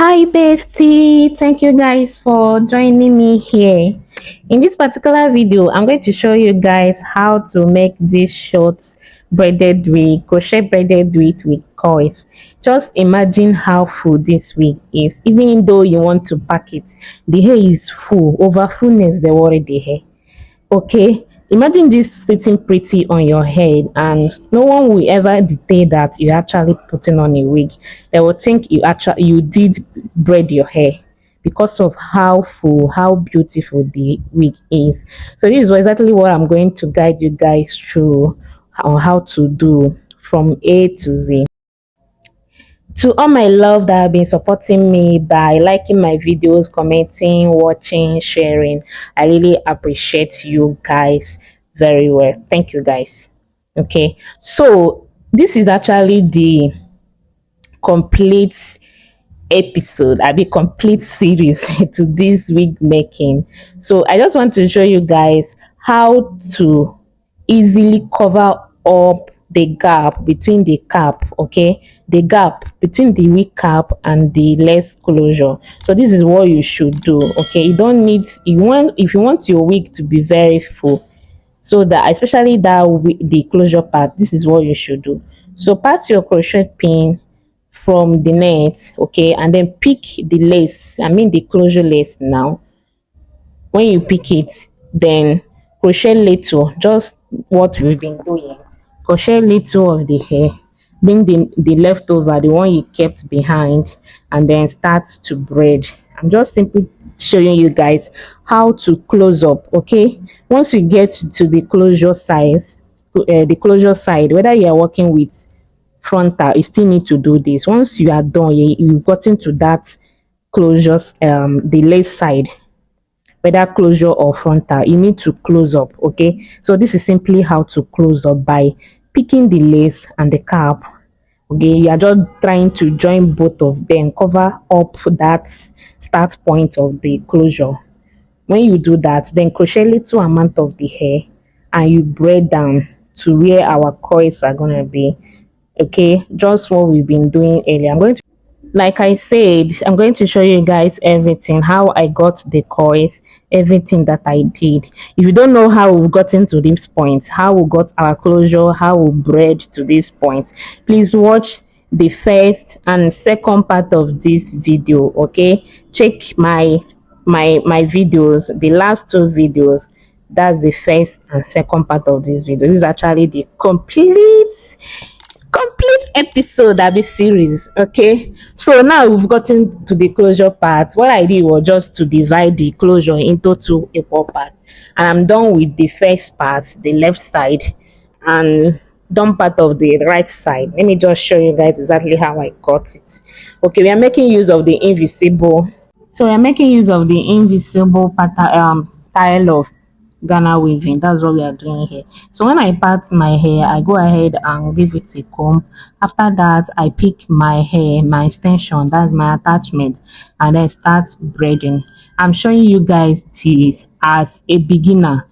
Hi, bestie. Thank you guys for joining me here. In this particular video, I'm going to show you guys how to make this short braided wig, crochet braided wig with coils. Just imagine how full this wig is. Even though you want to pack it, the hair is full. Over fullness, they worry the hair. Okay, imagine this sitting pretty on your head, and no one will ever detail that you're actually putting on a wig. They will think you did braid your hair because of how full, how beautiful the wig is. So this is exactly what I'm going to guide you guys through on how to do from A to Z. To all my love that have been supporting me by liking my videos, commenting, watching, sharing, I really appreciate you guys very well. Thank you guys. Okay, so this is actually the complete episode, I be complete series to this wig making. So I just want to show you guys how to easily cover up the gap between the cap, okay, the gap between the wig cap and the lace closure. So this is what you should do. Okay, you don't need, if you want your wig to be very full, so that especially that the closure part, this is what you should do. So part your crochet pin from the net, okay, and then pick the lace, I mean the closure lace. Now when you pick it, then crochet little, just what we've been doing, crochet little of the hair, bring the leftover, the one you kept behind, and then start to braid. I'm just simply showing you guys how to close up. Okay, once you get to the closure size, the closure side, whether you are working with frontal, you still need to do this. Once you are done, you've gotten to that closures, the lace side, whether closure or frontal, you need to close up. Okay, so this is simply how to close up by picking the lace and the cap. Okay, you are just trying to join both of them, cover up that start point of the closure. When you do that, then crochet little amount of the hair and you braid down to where our coils are gonna be. Okay, just what we've been doing earlier. Like I said, I'm going to show you guys everything, how I got the coils, everything that I did. If you don't know how we've gotten to this point, how we got our closure, how we braid to this point, please watch the first and second part of this video. Okay, check my videos, the last two videos. That's the first and second part of this video. This is actually the complete episode of this series. Okay, so now we've gotten to the closure part. What I did was just to divide the closure into two equal parts, and I'm done with the first part, the left side, and done part of the right side. Let me just show you guys exactly how I cut it. Okay, we are making use of the invisible, so we are making use of the invisible pattern, style of Ghana weaving. That's what we are doing here. So when I part my hair, I go ahead and give it a comb. After that, I pick my hair, my extension, that's my attachment, and then start braiding. I'm showing you guys this as a beginner.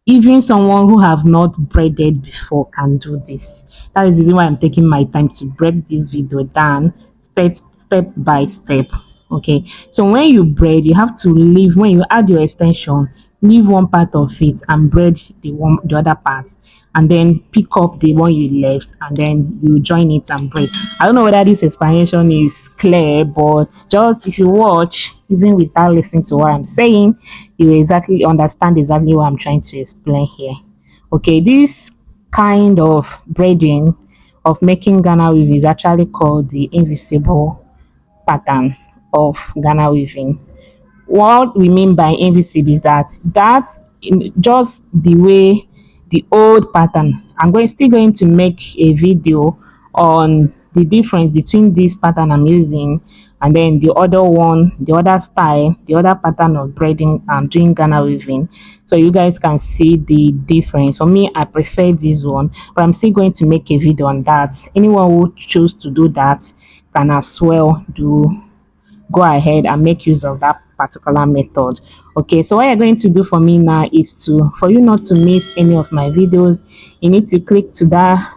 Even someone who have not braided before can do this. That is the reason why I'm taking my time to break this video down step by step. Okay, so when you braid, you have to leave, when you add your extension, leave one part of it and braid the other part, and then pick up the one you left, and then you join it and braid. I don't know whether this explanation is clear, but just if you watch, even without listening to what I'm saying, you will exactly understand exactly what I'm trying to explain here. Okay, this kind of braiding of making Ghana weave is actually called the invisible pattern of Ghana weaving. What we mean by invisible is that's just the way the old pattern. I'm still going to make a video on the difference between this pattern I'm using and then the other one, the other style, the other pattern of braiding I'm doing Ghana weaving, so you guys can see the difference. For me, I prefer this one, but I'm still going to make a video on that. Anyone who choose to do that can as well go ahead and make use of that particular method. Okay, so what you're going to do for me now is for you not to miss any of my videos, you need to click to that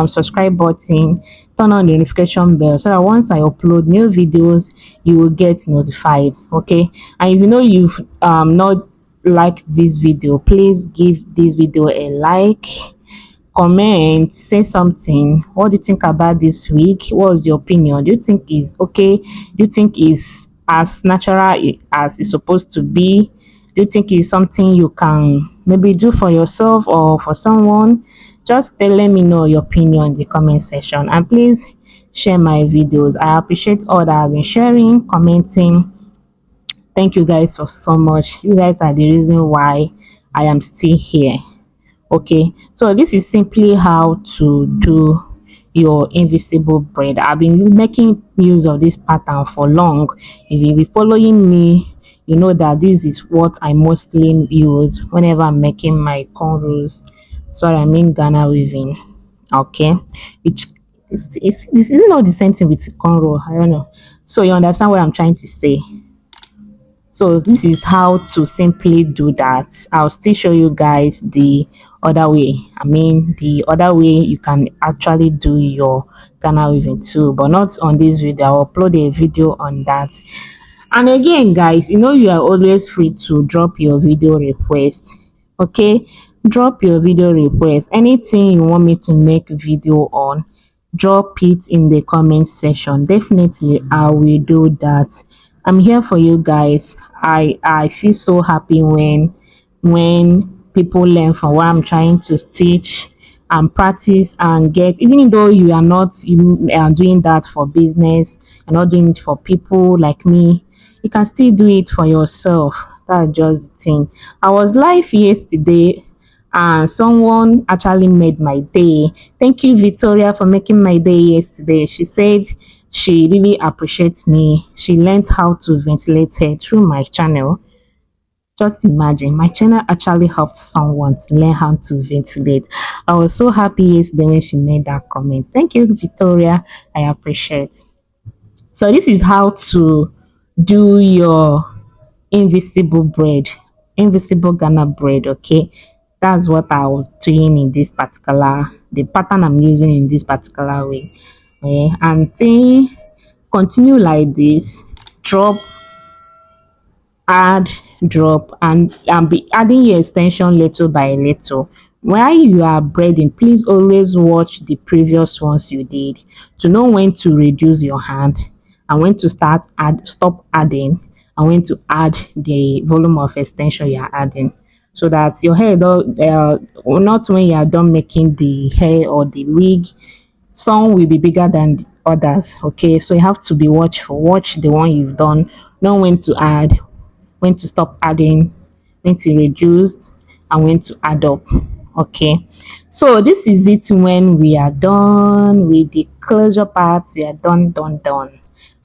subscribe button, turn on the notification bell so that once I upload new videos, you will get notified. Okay, and if you know you've not liked this video, please give this video a like, comment, say something. What do you think about this week? What was your opinion? Do you think is okay? Do you think is as natural as it's supposed to be? Do you think it's something you can maybe do for yourself or for someone? Just let me know your opinion in the comment section, and please share my videos. I appreciate all that I've been sharing, commenting. Thank you guys for so much. You guys are the reason why I am still here. Okay, so this is simply how to do your invisible braid. I've been making use of this pattern for long. If you be following me, you know that this is what I mostly use whenever I'm making my cornrows. So I mean Ghana weaving. Okay, which is this is not the same thing with cornrow. I don't know. So you understand what I'm trying to say. So this is how to simply do that. I'll still show you guys the other way. I mean the other way you can actually do your Ghana weaving too, but not on this video. I'll upload a video on that. And again, guys, you know you are always free to drop your video request. Okay, drop your video request. Anything you want me to make video on, drop it in the comment section. Definitely I will do that. I'm here for you guys. I feel so happy when people learn from what I'm trying to teach and practice and get, even though you are not, you are doing that for business and not doing it for people like me, you can still do it for yourself. That's just the thing. I was live yesterday and someone actually made my day. Thank you, Victoria, for making my day yesterday. She said she really appreciates me. She learned how to ventilate hair through my channel. Just imagine, my channel actually helped someone to learn how to ventilate. I was so happy yesterday when she made that comment. Thank you, Victoria. I appreciate. So this is how to do your invisible braid, invisible Ghana braid. Okay, that's what I was doing in this particular, the pattern I'm using in this particular way. Okay, and then continue like this, drop, add, drop, and be adding your extension little by little. While you are braiding, please always watch the previous ones you did to know when to reduce your hand and when to stop adding, and when to add the volume of extension you are adding, so that your hair don't not when you are done making the hair or the wig, some will be bigger than the others. Okay, so you have to be watchful. Watch the one you've done, know when to add, when to stop adding, when to reduce, and when to add up. Okay, so this is it. When we are done with the closure part, we are done,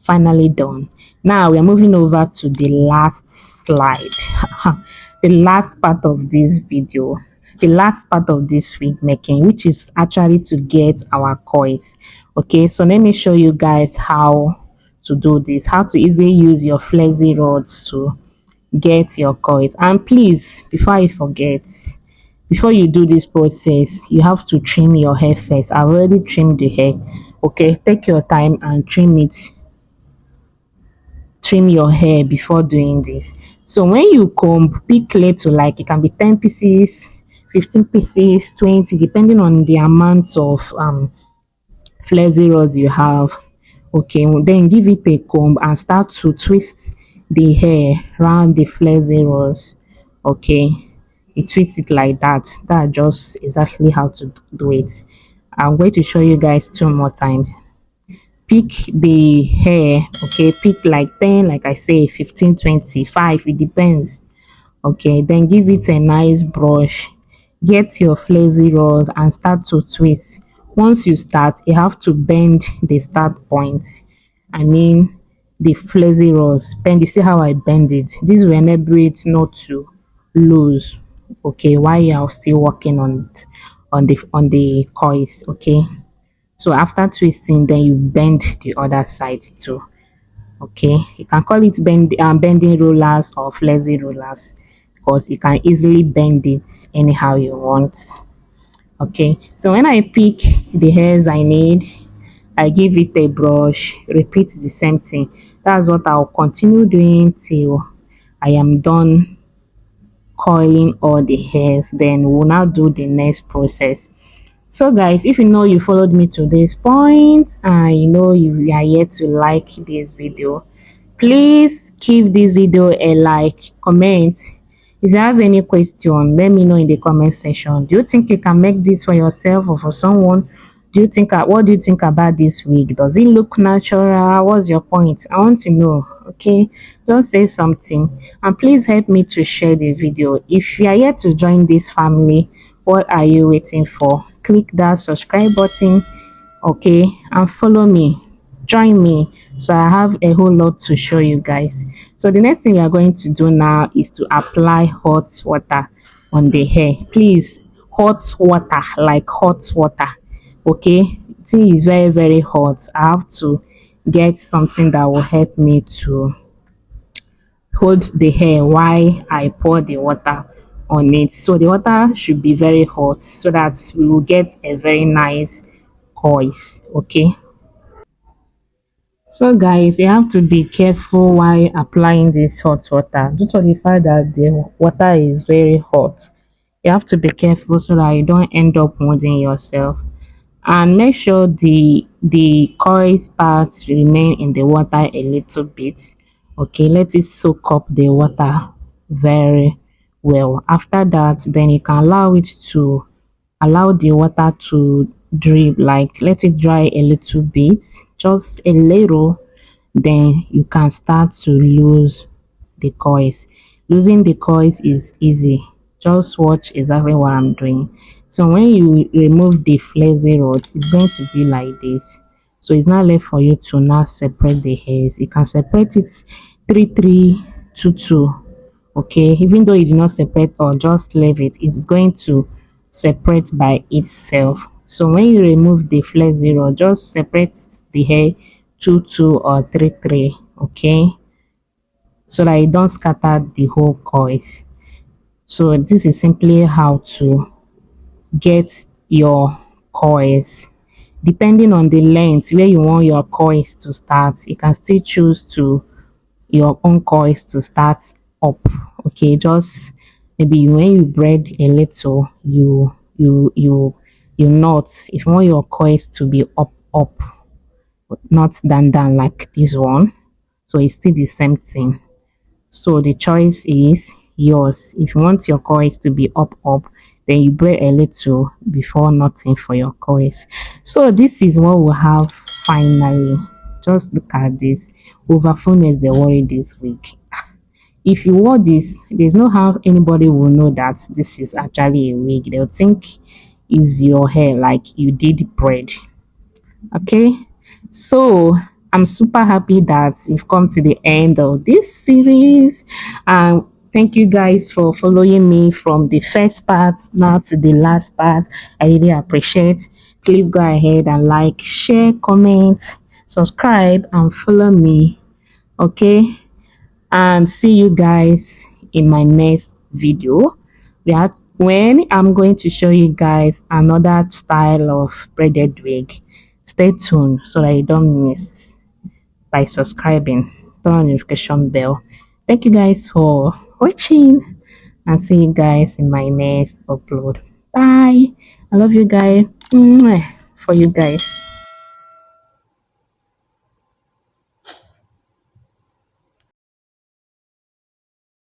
finally done. Now we are moving over to the last slide. The last part of this video, the last part of this wig making, which is actually to get our coils. Okay, so let me show you guys how to do this, how to easily use your flexi rods to get your coils. And please, before I forget, before you do this process, you have to trim your hair first. I've already trimmed the hair. Okay, take your time and trim it, trim your hair before doing this. So when you comb, pick little, like it can be 10 pieces, 15 pieces, 20, depending on the amount of flexi rods you have. Okay, then give it a comb and start to twist the hair around the flexi rods. Okay, you twist it like that. That's just exactly how to do it. I'm going to show you guys two more times. Pick the hair. Okay, pick like 10, like I say, 15, 25, it depends. Okay, then give it a nice brush, get your flexi rod and start to twist. Once you start, you have to bend the start point. I mean the flexi rods, bend. You see how I bend it? This will enable it not to lose. Okay, while you are still working on the coils. Okay, so after twisting, then you bend the other side too. Okay, you can call it bending rollers or flexi rollers, because you can easily bend it anyhow you want. Okay, so when I pick the hairs I need, I give it a brush, repeat the same thing. That's what I'll continue doing till I am done coiling all the hairs. Then we'll now do the next process. So guys, if you know you followed me to this point and you know you are yet to like this video, please give this video a like, comment. If you have any question, let me know in the comment section. Do you think you can make this for yourself or for someone? Do you think what do you think about this wig? Does it look natural? What's your point? I want to know. Okay, just say something and please help me to share the video. If you are yet to join this family, what are you waiting for? Click that subscribe button, okay, and follow me, join me, so I have a whole lot to show you guys. So the next thing we are going to do now is to apply hot water on the hair. Please, hot water, like hot water, okay. Thing is very hot. I have to get something that will help me to hold the hair while I pour the water on it. So the water should be very hot so that we will get a very nice coils, okay. So guys, you have to be careful while applying this hot water due to the fact that the water is very hot. You have to be careful so that you don't end up wounding yourself, and make sure the coils part remain in the water a little bit, okay. Let it soak up the water very well. After that, then you can allow the water to drip, like let it dry a little bit, just a little. Then you can start to lose the coils. Losing the coils is easy. Just watch exactly what I'm doing. So when you remove the flexi rod, it's going to be like this. So it's not left for you to now separate the hairs. You can separate it 3 3 2 2, okay. Even though you do not separate or just leave it, it's going to separate by itself. So when you remove the flex zero, just separate the hair 2 2 or 3 3, okay, so that it don't scatter the whole coils. So this is simply how to get your coils. Depending on the length where you want your coils to start, you can still choose to your own coils to start up, okay. Just maybe when you braid a little, you knot. If you want your coils to be up, not down like this one, so it's still the same thing. So the choice is yours. If you want your coils to be up, then you braid a little before knotting for your coils. So this is what we have finally. Just look at this. Over fullness they worry this week. If you wore this, there's no how anybody will know that this is actually a wig. They'll think is your hair, like you did braid, okay. So I'm super happy that we've come to the end of this series, and thank you guys for following me from the first part now to the last part. I really appreciate. Please go ahead and like, share, comment, subscribe, and follow me, okay. And see you guys in my next video. When I'm going to show you guys another style of braided wig. Stay tuned so that you don't miss by subscribing, turn on the notification bell. Thank you guys for watching, and see you guys in my next upload. Bye. I love you guys. Mwah. For you guys.